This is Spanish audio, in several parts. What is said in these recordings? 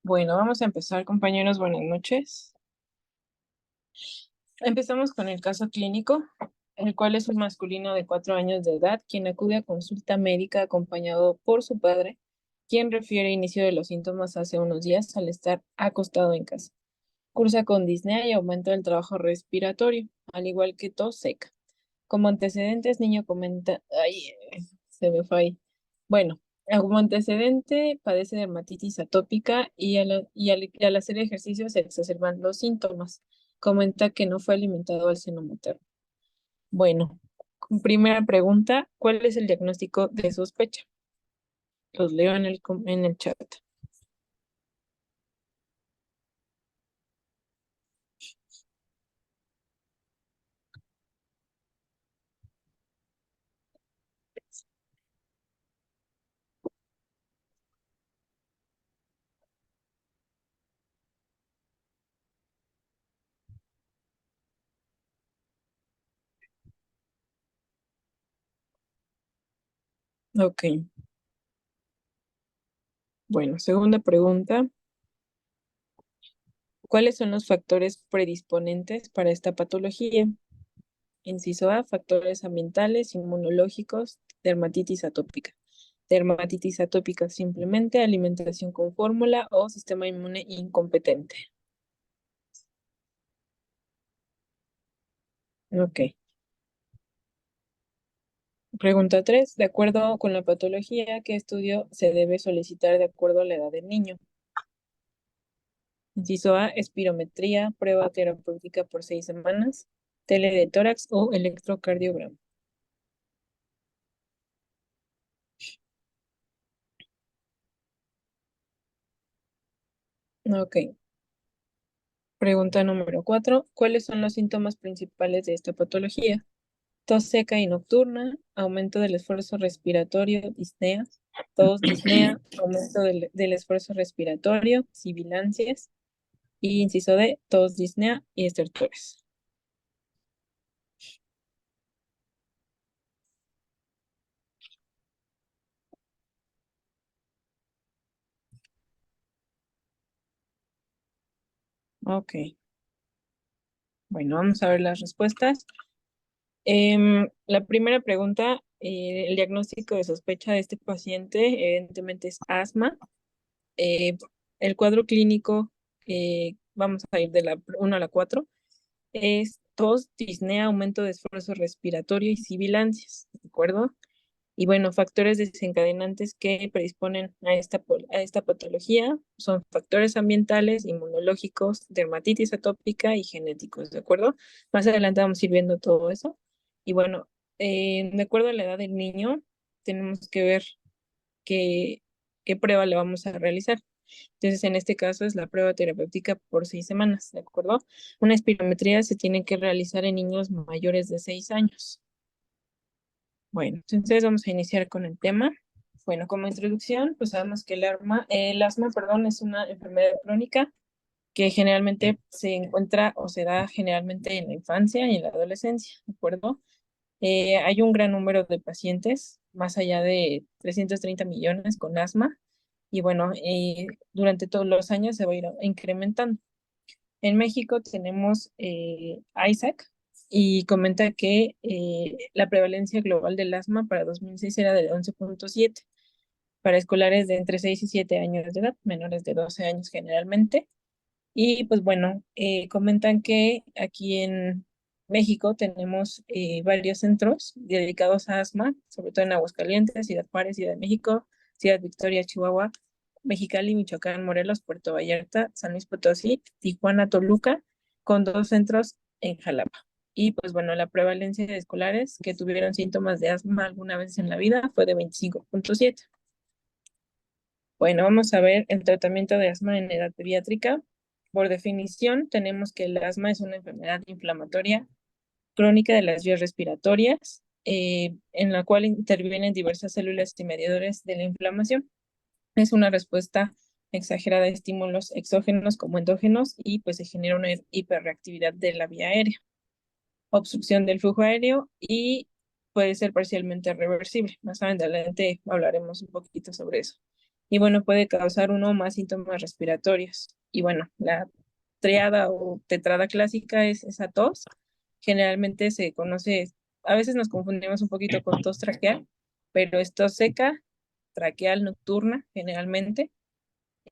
Bueno, vamos a empezar, compañeros. Buenas noches. Empezamos con el caso clínico, el cual es un masculino de 4 años de edad, quien acude a consulta médica acompañado por su padre, quien refiere inicio de los síntomas hace unos días al estar acostado en casa. Cursa con disnea y aumento del trabajo respiratorio, al igual que tos seca. Como antecedentes, niño comenta, ay, se me fue ahí. Bueno, como antecedente, padece dermatitis atópica y al hacer ejercicio se exacerban los síntomas. Comenta que no fue alimentado al seno materno. Bueno, primera pregunta, ¿cuál es el diagnóstico de sospecha? Los leo en el chat. Ok, bueno, segunda pregunta, ¿cuáles son los factores predisponentes para esta patología? Inciso A, factores ambientales, inmunológicos, dermatitis atópica. Dermatitis atópica simplemente, alimentación con fórmula o sistema inmune incompetente. Ok. Pregunta 3. De acuerdo con la patología, ¿qué estudio se debe solicitar de acuerdo a la edad del niño? Inciso A, espirometría, prueba terapéutica por 6 semanas, tele de tórax o electrocardiograma. Ok. Pregunta número 4. ¿Cuáles son los síntomas principales de esta patología? Tos seca y nocturna, aumento del esfuerzo respiratorio, disnea, tos, disnea, aumento del esfuerzo respiratorio, sibilancias, y inciso D, tos, disnea y estertores. Ok, bueno, vamos a ver las respuestas. La primera pregunta, el diagnóstico de sospecha de este paciente evidentemente es asma. Eh, el cuadro clínico, vamos a ir de la 1 a la 4. Es tos, disnea, aumento de esfuerzo respiratorio y sibilancias, ¿de acuerdo? Y bueno, factores desencadenantes que predisponen a esta patología son factores ambientales, inmunológicos, dermatitis atópica y genéticos, ¿de acuerdo? Más adelante vamos a ir viendo todo eso. Y bueno, de acuerdo a la edad del niño, tenemos que ver qué, qué prueba le vamos a realizar. Entonces, en este caso es la prueba terapéutica por 6 semanas, ¿de acuerdo? Una espirometría se tiene que realizar en niños mayores de 6 años. Bueno, entonces vamos a iniciar con el tema. Bueno, como introducción, pues sabemos que el asma, perdón, es una enfermedad crónica que generalmente se encuentra o se da generalmente en la infancia y en la adolescencia, ¿de acuerdo? Hay un gran número de pacientes, más allá de 330 millones con asma, y bueno, durante todos los años se va a ir incrementando. En México tenemos ISAC y comenta que la prevalencia global del asma para 2006 era de 11,7 para escolares de entre 6 y 7 años de edad, menores de 12 años generalmente. Y pues bueno, comentan que aquí en México tenemos varios centros dedicados a asma, sobre todo en Aguascalientes, Ciudad Juárez, Ciudad de México, Ciudad Victoria, Chihuahua, Mexicali, Michoacán, Morelos, Puerto Vallarta, San Luis Potosí, Tijuana, Toluca, con 2 centros en Jalapa. Y pues bueno, la prevalencia de escolares que tuvieron síntomas de asma alguna vez en la vida fue de 25,7. Bueno, vamos a ver el tratamiento de asma en edad pediátrica. Por definición, tenemos que el asma es una enfermedad inflamatoria crónica de las vías respiratorias, en la cual intervienen diversas células y mediadores de la inflamación. Es una respuesta exagerada a estímulos exógenos como endógenos y pues se genera una hiperreactividad de la vía aérea, obstrucción del flujo aéreo y puede ser parcialmente reversible. Más adelante hablaremos un poquito sobre eso. y bueno, puede causar uno o más síntomas respiratorios. Y bueno, la triada o tetrada clásica es esa tos. Generalmente se conoce, a veces nos confundimos un poquito con tos traqueal, pero es tos seca, traqueal nocturna generalmente.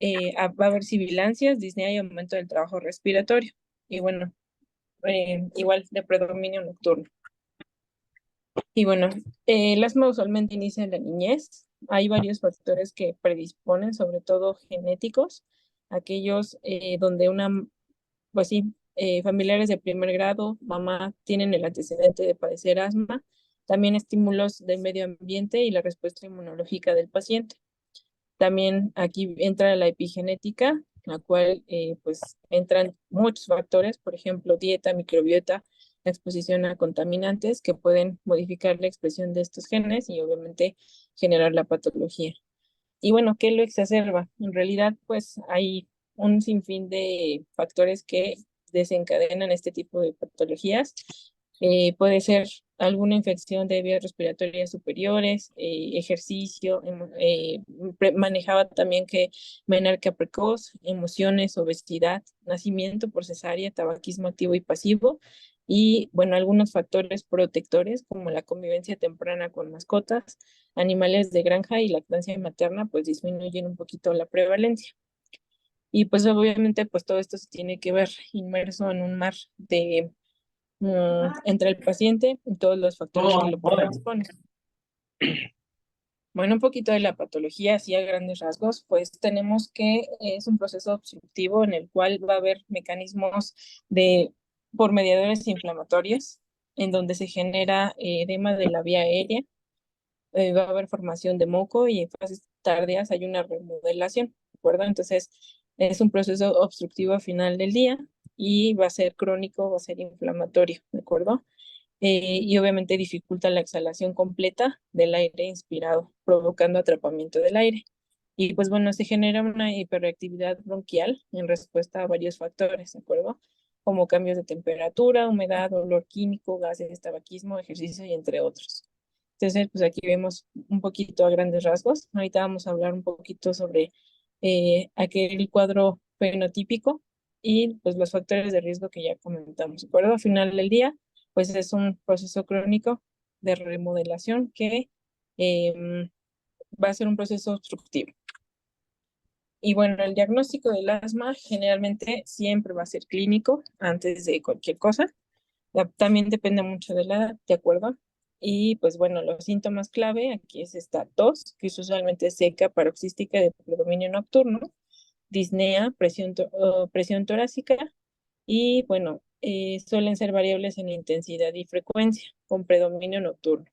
Va a haber sibilancias, disnea y aumento del trabajo respiratorio. Y bueno, igual de predominio nocturno. Y bueno, el asma usualmente inicia en la niñez. Hay varios factores que predisponen, sobre todo genéticos, aquellos donde pues sí, familiares de primer grado, mamá, tienen el antecedente de padecer asma, también estímulos del medio ambiente y la respuesta inmunológica del paciente. También aquí entra la epigenética, la cual pues entran muchos factores, por ejemplo, dieta, microbiota, la exposición a contaminantes que pueden modificar la expresión de estos genes y obviamente generar la patología. Y bueno, ¿qué lo exacerba? En realidad, pues hay un sinfín de factores que desencadenan este tipo de patologías. Puede ser alguna infección de vías respiratorias superiores, ejercicio, manejaba también que menarquia precoz, emociones, obesidad, nacimiento por cesárea, tabaquismo activo y pasivo, y bueno, algunos factores protectores como la convivencia temprana con mascotas, animales de granja y lactancia materna, pues disminuyen un poquito la prevalencia. Y pues obviamente pues todo esto se tiene que ver inmerso en un mar de entre el paciente y todos los factores que lo predisponen. Bueno, un poquito de la patología, así a grandes rasgos, pues tenemos que es un proceso obstructivo en el cual va a haber mecanismos por mediadores inflamatorios, en donde se genera edema de la vía aérea, va a haber formación de moco y en fases tardías hay una remodelación, ¿de acuerdo? Entonces, es un proceso obstructivo al final del día y va a ser crónico, va a ser inflamatorio, ¿de acuerdo? Y obviamente dificulta la exhalación completa del aire inspirado, provocando atrapamiento del aire. Y pues bueno, se genera una hiperreactividad bronquial en respuesta a varios factores, ¿de acuerdo? Como cambios de temperatura, humedad, olor químico, gases, tabaquismo, ejercicio y entre otros. Entonces, pues aquí vemos un poquito a grandes rasgos. Ahorita vamos a hablar un poquito sobre aquel cuadro fenotípico y pues los factores de riesgo que ya comentamos, ¿de acuerdo? Al final del día, pues es un proceso crónico de remodelación que eh, va a ser un proceso obstructivo. Y bueno, el diagnóstico del asma generalmente siempre va a ser clínico antes de cualquier cosa. También depende mucho de la edad, ¿de acuerdo? Y pues bueno, los síntomas clave aquí es esta tos, que es usualmente seca, paroxística de predominio nocturno, disnea, presión torácica y bueno, suelen ser variables en intensidad y frecuencia, con predominio nocturno.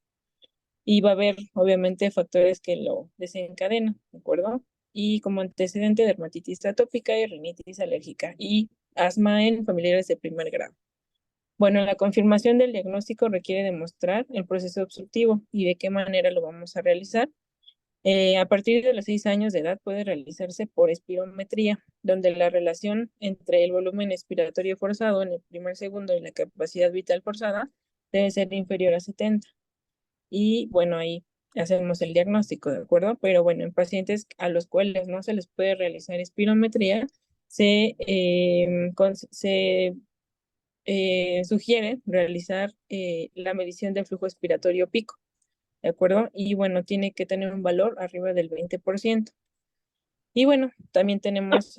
Y va a haber obviamente factores que lo desencadenan, ¿de acuerdo? Y como antecedente, dermatitis atópica y rinitis alérgica y asma en familiares de primer grado. Bueno, la confirmación del diagnóstico requiere demostrar el proceso obstructivo y de qué manera lo vamos a realizar. A partir de los 6 años de edad puede realizarse por espirometría, donde la relación entre el volumen expiratorio forzado en el primer segundo y la capacidad vital forzada debe ser inferior a 70. Y bueno, ahí hacemos el diagnóstico, ¿de acuerdo? Pero bueno, en pacientes a los cuales no se les puede realizar espirometría, se sugiere realizar la medición del flujo expiratorio pico, ¿de acuerdo? Y bueno, tiene que tener un valor arriba del 20%. Y bueno, también tenemos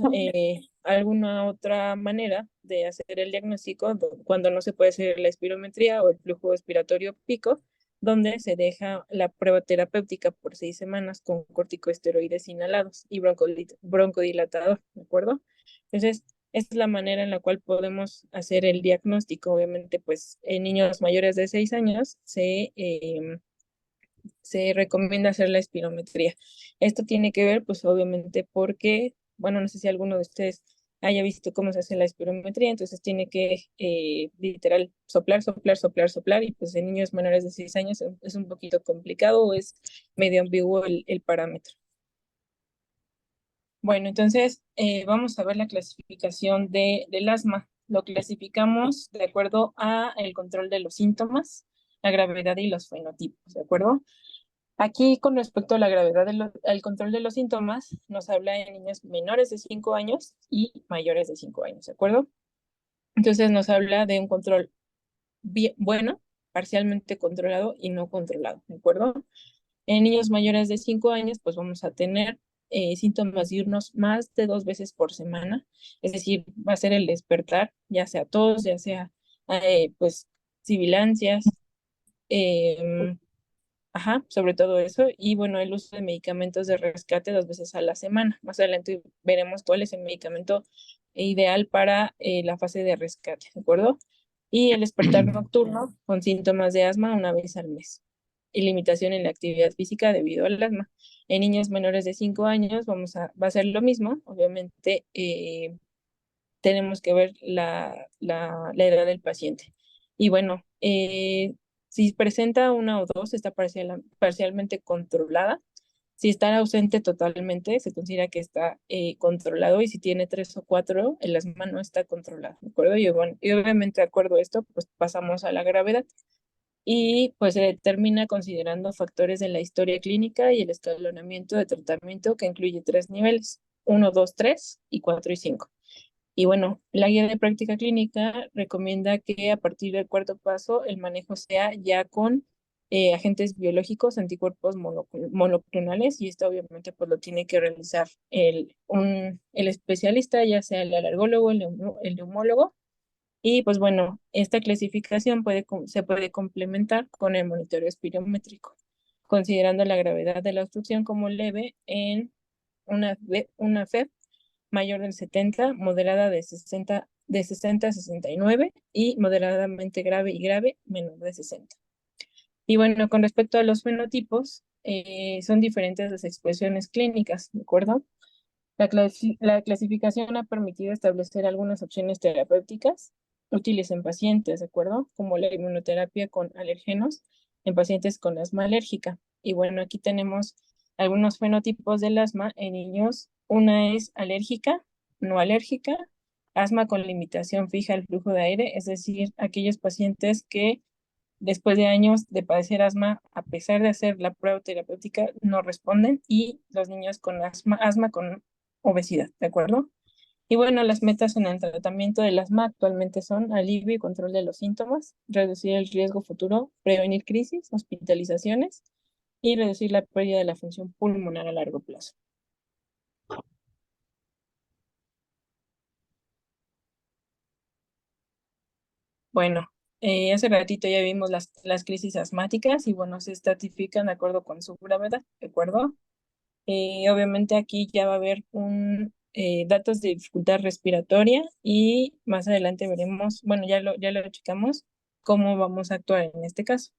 alguna otra manera de hacer el diagnóstico cuando no se puede hacer la espirometría o el flujo expiratorio pico, donde se deja la prueba terapéutica por 6 semanas con corticosteroides inhalados y broncodilatador, ¿de acuerdo? Entonces, esta es la manera en la cual podemos hacer el diagnóstico. Obviamente, pues en niños mayores de 6 años se recomienda hacer la espirometría. Esto tiene que ver, pues obviamente, porque, bueno, no sé si alguno de ustedes haya visto cómo se hace la espirometría, entonces tiene que literal soplar, soplar, soplar, soplar, y pues en niños menores de 6 años es un poquito complicado o es medio ambiguo el parámetro. Bueno, entonces vamos a ver la clasificación del asma. Lo clasificamos de acuerdo a el control de los síntomas, la gravedad y los fenotipos, ¿de acuerdo? Aquí, con respecto a la gravedad al control de los síntomas, nos habla de niños menores de 5 años y mayores de 5 años, ¿de acuerdo? Entonces nos habla de un control bien, bueno, parcialmente controlado y no controlado, ¿de acuerdo? En niños mayores de 5 años, pues vamos a tener síntomas diurnos más de 2 veces por semana, es decir, va a ser el despertar, ya sea tos, ya sea, pues, sibilancias, eh, ajá, sobre todo eso, y bueno, el uso de medicamentos de rescate 2 veces a la semana. Más adelante veremos cuál es el medicamento ideal para la fase de rescate, ¿de acuerdo? Y el despertar nocturno con síntomas de asma 1 vez al mes. Y limitación en la actividad física debido al asma. En niños menores de 5 años va a ser lo mismo, obviamente tenemos que ver la edad del paciente. Y bueno, si presenta una o dos, está parcialmente controlada. Si está ausente totalmente, se considera que está controlado, y si tiene 3 o 4, el asma no está controlado, ¿de acuerdo? Y, bueno, y obviamente de acuerdo a esto, pues pasamos a la gravedad y pues se determina considerando factores de la historia clínica y el escalonamiento de tratamiento, que incluye 3 niveles: 1, 2, 3 y 4 y 5. Y bueno, la guía de práctica clínica recomienda que a partir del cuarto paso el manejo sea ya con agentes biológicos, anticuerpos monoclonales, y esto obviamente pues lo tiene que realizar el especialista, ya sea el alergólogo, el neumólogo. Y pues bueno, esta clasificación se puede complementar con el monitoreo espirométrico, considerando la gravedad de la obstrucción como leve en una FEB mayor del 70, moderada de 60 a 69 y moderadamente grave y grave menor de 60. Y bueno, con respecto a los fenotipos, son diferentes las expresiones clínicas, ¿de acuerdo? La clasificación ha permitido establecer algunas opciones terapéuticas útiles en pacientes, ¿de acuerdo? Como la inmunoterapia con alergenos en pacientes con asma alérgica. Y bueno, aquí tenemos algunos fenotipos del asma en niños. Una es alérgica, no alérgica, asma con limitación fija al flujo de aire, es decir, aquellos pacientes que después de años de padecer asma, a pesar de hacer la prueba terapéutica, no responden, y los niños con asma con obesidad, ¿de acuerdo? Y bueno, las metas en el tratamiento del asma actualmente son alivio y control de los síntomas, reducir el riesgo futuro, prevenir crisis, hospitalizaciones y reducir la pérdida de la función pulmonar a largo plazo. Bueno, hace ratito ya vimos las crisis asmáticas y bueno, se estratifican de acuerdo con su gravedad, ¿de acuerdo? Obviamente aquí ya va a haber datos de dificultad respiratoria, y más adelante veremos, bueno, ya lo checamos, cómo vamos a actuar en este caso.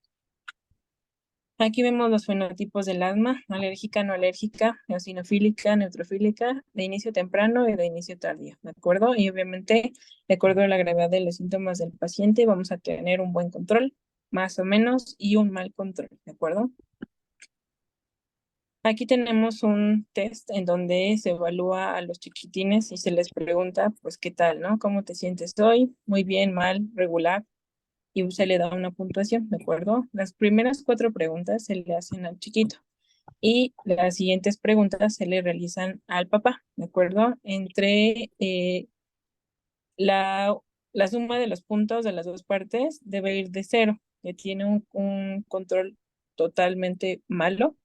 Aquí vemos los fenotipos del asma: alérgica, no alérgica, eosinofílica, neutrofílica, de inicio temprano y de inicio tardío, ¿de acuerdo? Y obviamente, de acuerdo a la gravedad de los síntomas del paciente, vamos a tener un buen control, más o menos, y un mal control, ¿de acuerdo? Aquí tenemos un test en donde se evalúa a los chiquitines y se les pregunta, pues, ¿qué tal, no? ¿Cómo te sientes hoy? Muy bien, mal, regular, y se le da una puntuación, ¿de acuerdo? Las primeras 4 preguntas se le hacen al chiquito y las siguientes preguntas se le realizan al papá, ¿de acuerdo? Entre la, la suma de los puntos de las dos partes debe ir de 0, que tiene un control totalmente malo,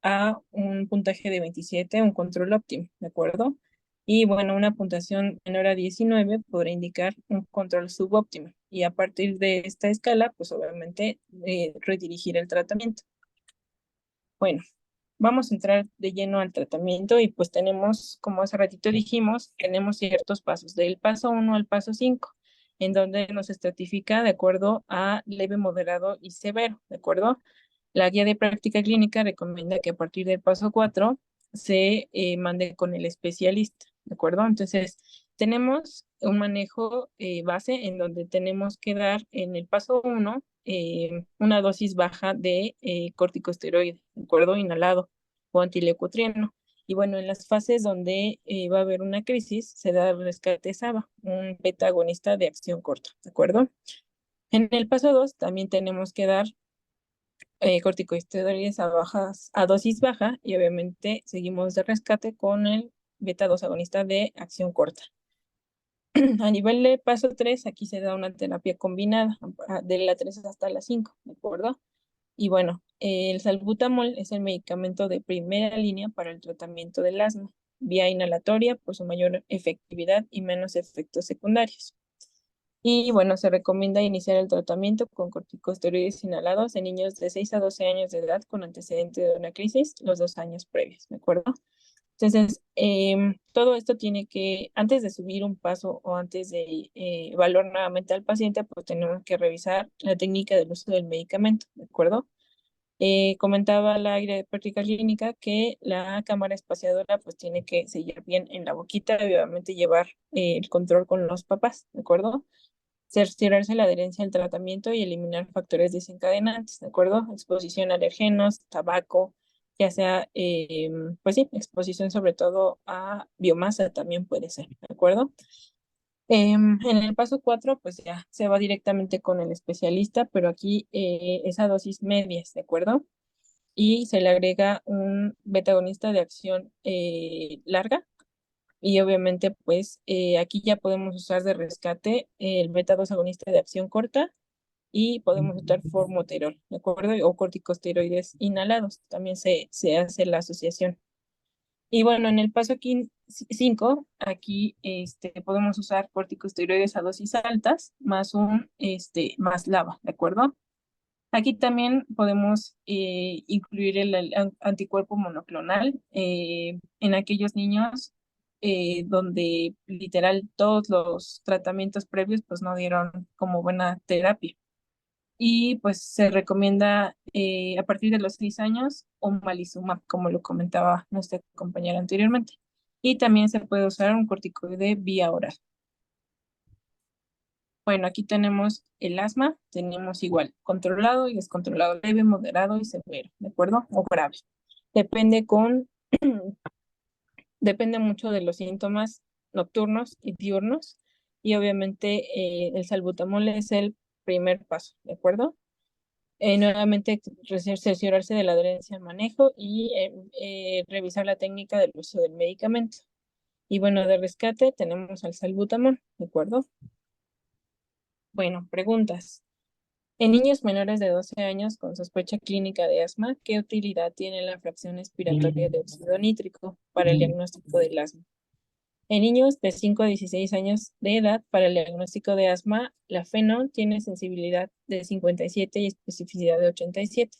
a un puntaje de 27, un control óptimo, ¿de acuerdo? Y bueno, una puntuación menor a 19 podría indicar un control subóptimo. Y a partir de esta escala, pues obviamente redirigir el tratamiento. Bueno, vamos a entrar de lleno al tratamiento, y pues tenemos, como hace ratito dijimos, tenemos ciertos pasos, del paso 1 al paso 5, en donde nos estratifica de acuerdo a leve, moderado y severo, ¿de acuerdo? La guía de práctica clínica recomienda que a partir del paso 4 se mande con el especialista, ¿de acuerdo? Entonces, tenemos un manejo base en donde tenemos que dar en el paso 1 una dosis baja de corticosteroide, ¿de acuerdo? Inhalado o antileucotrieno. Y bueno, en las fases donde va a haber una crisis, se da el rescate SABA, un beta agonista de acción corta, ¿de acuerdo? En el paso 2 también tenemos que dar corticosteroides a dosis baja y obviamente seguimos de rescate con el beta 2 agonista de acción corta. A nivel de paso 3, aquí se da una terapia combinada de la 3 hasta la 5, ¿de acuerdo? Y bueno, el salbutamol es el medicamento de primera línea para el tratamiento del asma, vía inhalatoria por su mayor efectividad y menos efectos secundarios. Y bueno, se recomienda iniciar el tratamiento con corticosteroides inhalados en niños de 6 a 12 años de edad con antecedente de una crisis los 2 años previos, ¿de acuerdo? Entonces, todo esto tiene que, antes de subir un paso o antes de evaluar nuevamente al paciente, pues tenemos que revisar la técnica del uso del medicamento, ¿de acuerdo? Comentaba la área de práctica clínica que la cámara espaciadora pues tiene que sellar bien en la boquita y obviamente llevar el control con los papás, ¿de acuerdo? Cerciorarse la adherencia al tratamiento y eliminar factores desencadenantes, ¿de acuerdo? Exposición a alergenos, tabaco, ya sea, pues sí, exposición sobre todo a biomasa también puede ser, ¿de acuerdo? En el paso 4, pues ya se va directamente con el especialista, pero aquí es a dosis medias, ¿de acuerdo? Y se le agrega un betagonista de acción larga, y obviamente, pues aquí ya podemos usar de rescate el beta 2 agonista de acción corta y podemos usar formoterol, ¿de acuerdo? O corticosteroides inhalados, también se hace la asociación. Y bueno, en el paso 5, aquí podemos usar corticosteroides a dosis altas más lava, ¿de acuerdo? Aquí también podemos incluir el anticuerpo monoclonal en aquellos niños donde literal todos los tratamientos previos pues no dieron como buena terapia. Y pues se recomienda a partir de los 6 años omalizumab, como lo comentaba nuestra compañera anteriormente. Y también se puede usar un corticoide vía oral. Bueno, aquí tenemos el asma, tenemos igual controlado y descontrolado, leve, moderado y severo, ¿de acuerdo? O grave. Depende depende mucho de los síntomas nocturnos y diurnos y obviamente el salbutamol es el primer paso, ¿de acuerdo? Nuevamente cerciorarse de la adherencia al manejo y revisar la técnica del uso del medicamento. Y bueno, de rescate tenemos al salbutamol, ¿de acuerdo? Bueno, preguntas. En niños menores de 12 años con sospecha clínica de asma, ¿qué utilidad tiene la fracción expiratoria de óxido nítrico para el diagnóstico del asma? En niños de 5 a 16 años de edad, para el diagnóstico de asma, la FENO tiene sensibilidad de 57 y especificidad de 87,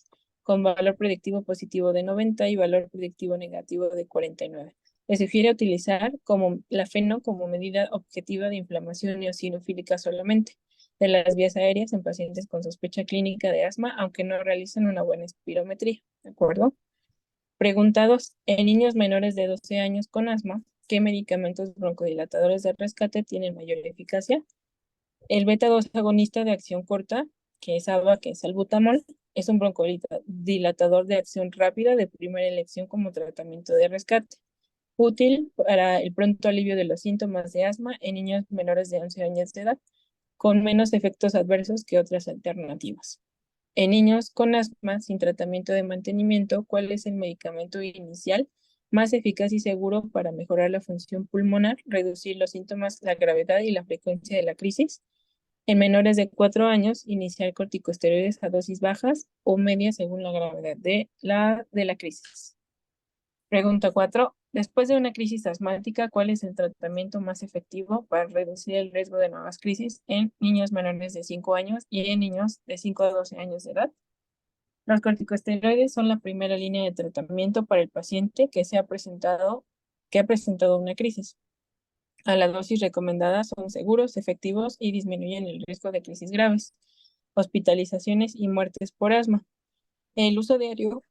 con valor predictivo positivo de 90 y valor predictivo negativo de 49. Se sugiere utilizar la FENO como medida objetiva de inflamación eosinofílica solamente de las vías aéreas en pacientes con sospecha clínica de asma, aunque no realicen una buena espirometría, ¿de acuerdo? Preguntados, en niños menores de 12 años con asma, ¿qué medicamentos broncodilatadores de rescate tienen mayor eficacia? El beta 2 agonista de acción corta, que es ABA, que es salbutamol, es un broncodilatador de acción rápida de primera elección como tratamiento de rescate, útil para el pronto alivio de los síntomas de asma en niños menores de 11 años de edad, con menos efectos adversos que otras alternativas. En niños con asma sin tratamiento de mantenimiento, ¿cuál es el medicamento inicial más eficaz y seguro para mejorar la función pulmonar, reducir los síntomas, la gravedad y la frecuencia de la crisis? En menores de 4 años, iniciar corticosteroides a dosis bajas o medias según la gravedad de la crisis. Pregunta 4. Después de una crisis asmática, ¿cuál es el tratamiento más efectivo para reducir el riesgo de nuevas crisis en niños menores de 5 años y en niños de 5 a 12 años de edad? Los corticosteroides son la primera línea de tratamiento para el paciente que ha presentado una crisis. A la dosis recomendada son seguros, efectivos y disminuyen el riesgo de crisis graves, hospitalizaciones y muertes por asma. El uso diario,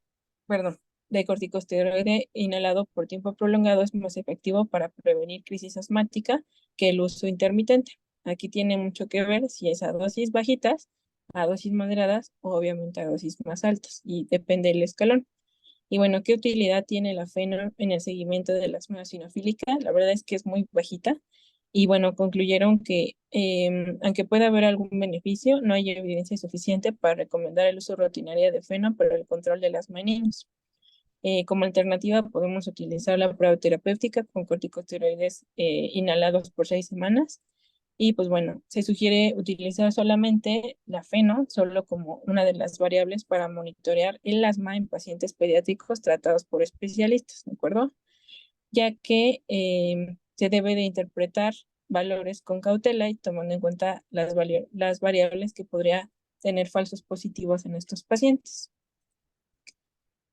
perdón, de corticosteroide inhalado por tiempo prolongado es más efectivo para prevenir crisis asmática que el uso intermitente. Aquí tiene mucho que ver si es a dosis bajitas, a dosis moderadas o obviamente a dosis más altas y depende del escalón. Y bueno, ¿qué utilidad tiene la FENO en el seguimiento de la asma eosinofílica? La verdad es que es muy bajita. Y bueno, concluyeron que aunque pueda haber algún beneficio, no hay evidencia suficiente para recomendar el uso rutinario de feno para el control del asma en niños. Como alternativa, podemos utilizar la prueba terapéutica con corticosteroides inhalados por 6 semanas. Y pues bueno, se sugiere utilizar solamente la feno, solo como una de las variables para monitorear el asma en pacientes pediátricos tratados por especialistas, ¿de acuerdo? Ya que se debe de interpretar valores con cautela y tomando en cuenta las variables que podría tener falsos positivos en estos pacientes.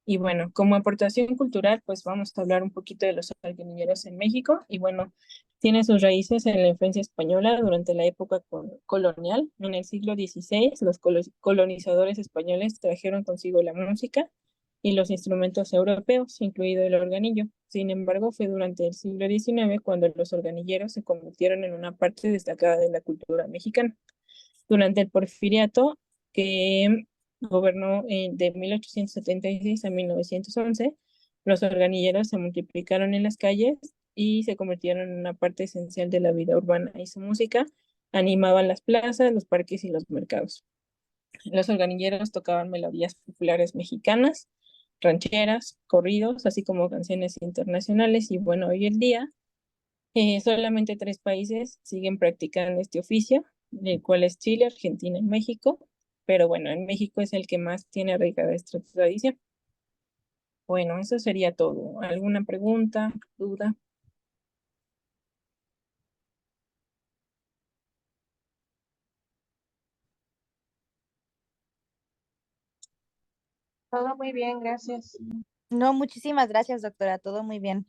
Y bueno, como aportación cultural, pues vamos a hablar un poquito de los jardinilleros en México. Y bueno, tiene sus raíces en la influencia española durante la época colonial. En el siglo XVI, los colonizadores españoles trajeron consigo la música y los instrumentos europeos, incluido el organillo. Sin embargo, fue durante el siglo XIX cuando los organilleros se convirtieron en una parte destacada de la cultura mexicana. Durante el Porfiriato, que gobernó de 1876 a 1911, los organilleros se multiplicaron en las calles y se convirtieron en una parte esencial de la vida urbana y su música animaban las plazas, los parques y los mercados. Los organilleros tocaban melodías populares mexicanas, rancheras, corridos, así como canciones internacionales y bueno, hoy en día solamente 3 países siguen practicando este oficio, el cual es Chile, Argentina y México, pero bueno, en México es el que más tiene arraigada esta tradición. Bueno, eso sería todo. ¿Alguna pregunta, duda? Todo muy bien, gracias. No, muchísimas gracias, doctora. Todo muy bien.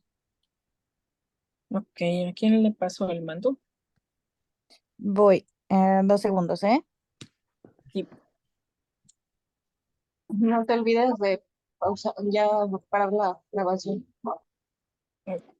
Ok, ¿a quién le paso el mando? Voy. 2 segundos, ¿eh? Sí. No te olvides de pausar, ya parar la grabación. Ok.